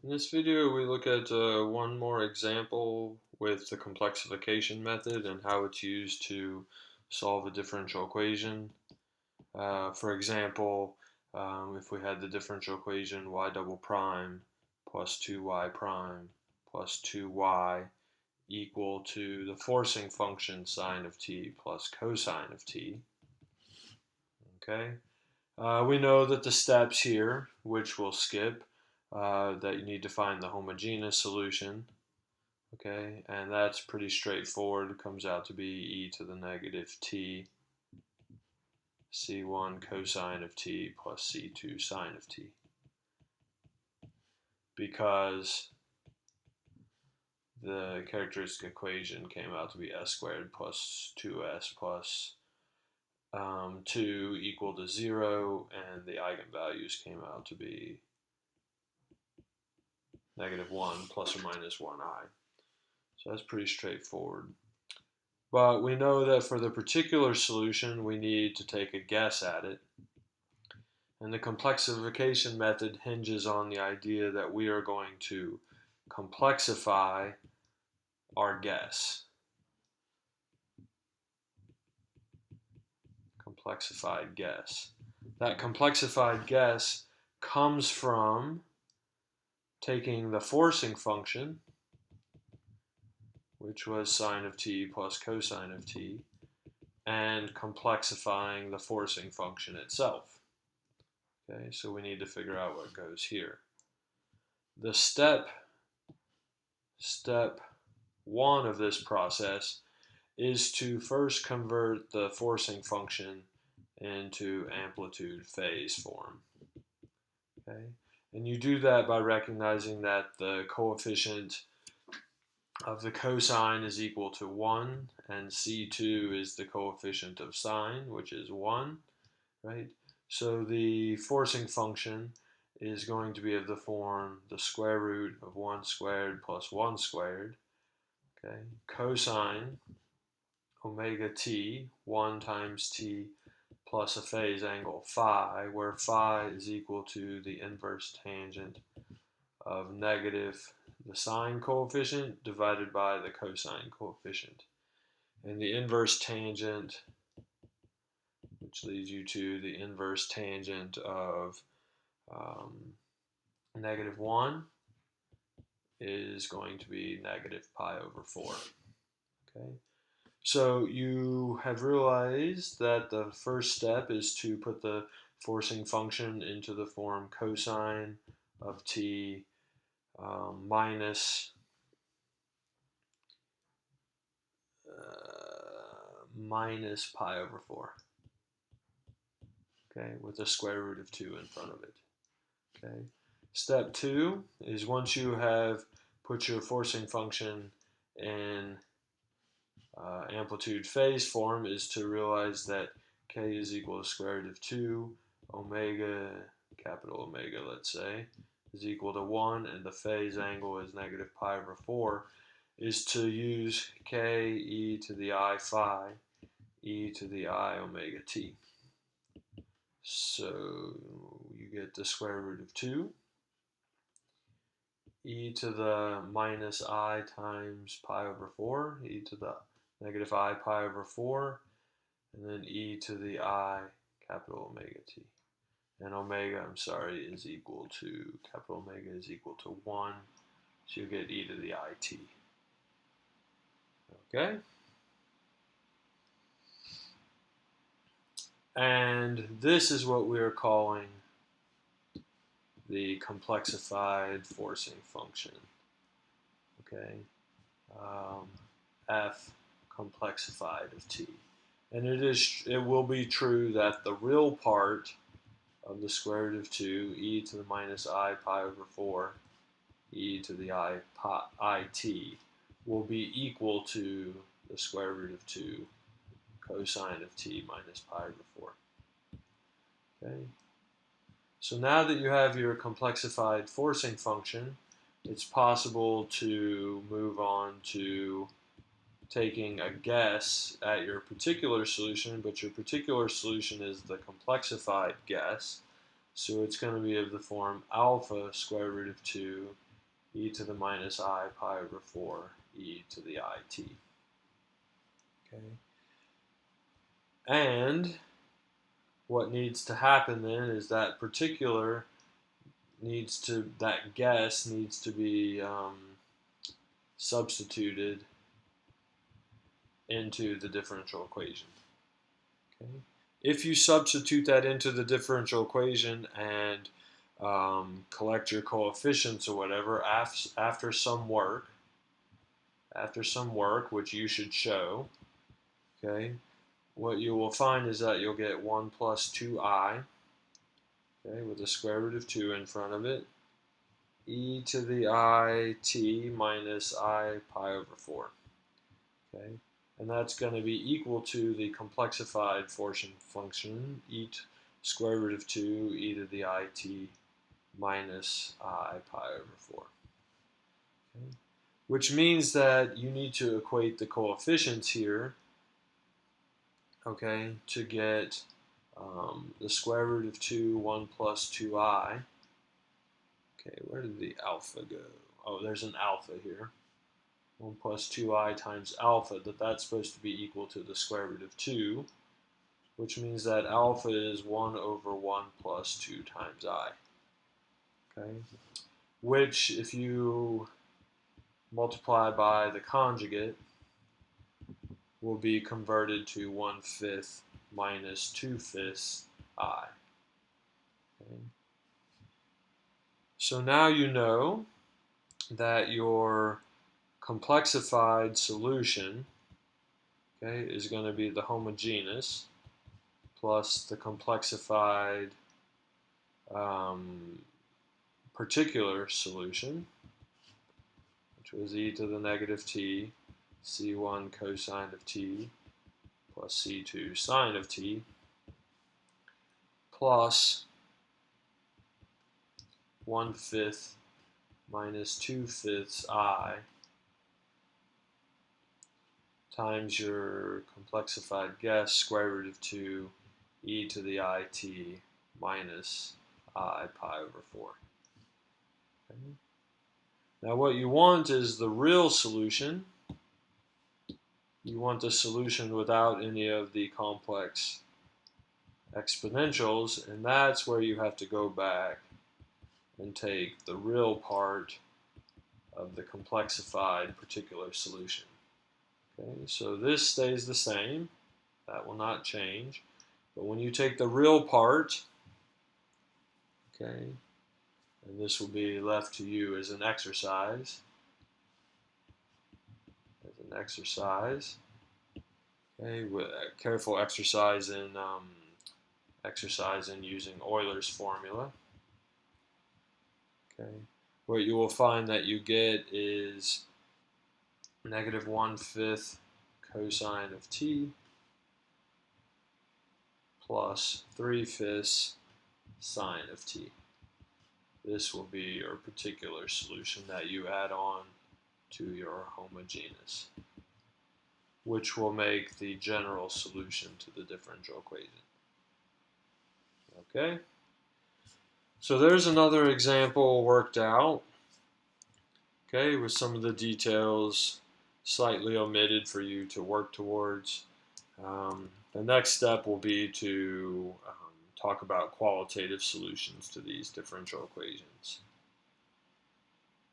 In this video, we look at one more example with the complexification method and how it's used to solve a differential equation. For example, if we had the differential equation y double prime plus 2y prime plus 2y equal to the forcing function sine of t plus cosine of t. Okay, we know that the steps here, which we'll skip, that you need to find the homogeneous solution, okay, and that's pretty straightforward. It comes out to be e to the negative t c1 cosine of t plus c2 sine of t, because the characteristic equation came out to be s squared plus 2s plus 2 equal to 0, and the eigenvalues came out to be -1 plus or minus 1i. So that's pretty straightforward. But we know that for the particular solution, we need to take a guess at it. And the complexification method hinges on the idea that we are going to complexify our guess. Complexified guess. That complexified guess comes from taking the forcing function, which was sine of t plus cosine of t, and complexifying the forcing function itself. Okay, so we need to figure out what goes here. The step one of this process is to first convert the forcing function into amplitude phase form. Okay, and you do that by recognizing that the coefficient of the cosine is equal to 1, and c2 is the coefficient of sine, which is 1, right? So the forcing function is going to be of the form the square root of 1 squared plus 1 squared, okay? Cosine omega t, 1 times t plus a phase angle phi, where phi is equal to the inverse tangent of negative the sine coefficient divided by the cosine coefficient. And the inverse tangent, which leads you to the inverse tangent of -1, is going to be negative pi over 4. Okay, so you have realized that the first step is to put the forcing function into the form cosine of t minus pi over 4, okay, with the square root of 2 in front of it. Okay. Step 2 is, once you have put your forcing function in amplitude phase form, is to realize that k is equal to square root of 2, omega, capital Omega, let's say, is equal to 1, and the phase angle is negative pi over 4, is to use k e to the I phi e to the I omega t. So you get the square root of 2, e to the minus I times pi over 4, e to the negative I pi over 4, and then e to the I capital omega t. And omega, I'm sorry, is equal to, capital omega is equal to 1, so you get e to the it. Okay? And this is what we are calling the complexified forcing function. Okay? F complexified of t. And it will be true that the real part of the square root of 2, e to the minus I pi over 4, e to the I it, will be equal to the square root of 2 cosine of t minus pi over 4. Okay. So now that you have your complexified forcing function, it's possible to move on to taking a guess at your particular solution, but your particular solution is the complexified guess. So it's going to be of the form alpha square root of 2 e to the minus I pi over 4 e to the it. Okay. And what needs to happen then is that that guess needs to be substituted into the differential equation. Okay. If you substitute that into the differential equation and collect your coefficients or whatever after some work, which you should show, okay, what you will find is that you'll get 1 plus 2i, okay, with the square root of 2 in front of it, e to the it minus I pi over 4. Okay, and that's going to be equal to the complexified forcing function, square root of 2 e to the it minus I pi over 4. Okay, which means that you need to equate the coefficients here, okay, to get the square root of 2, 1 plus 2i. Okay, where did the alpha go? Oh, there's an alpha here. 1 plus 2i times alpha, that's supposed to be equal to the square root of 2, which means that alpha is 1 over 1 plus 2 times I. Okay, which if you multiply by the conjugate will be converted to 1/5 minus 2/5 I. Okay. So now you know that your complexified solution, okay, is going to be the homogeneous plus the complexified particular solution, which was e to the negative t, c1 cosine of t plus c2 sine of t, plus 1/5 minus 2/5 I times your complexified guess, square root of 2 e to the it minus I pi over 4. Okay. Now what you want is the real solution. You want the solution without any of the complex exponentials, and that's where you have to go back and take the real part of the complexified particular solution. Okay, so this stays the same. That will not change. But when you take the real part, okay, and this will be left to you as an exercise, okay, with careful exercise in using Euler's formula. Okay, what you will find that you get is negative 1/5 cosine of t plus 3/5 sine of t. This will be your particular solution that you add on to your homogeneous, which will make the general solution to the differential equation. Okay, so there's another example worked out, okay, with some of the details slightly omitted for you to work towards. The next step will be to talk about qualitative solutions to these differential equations.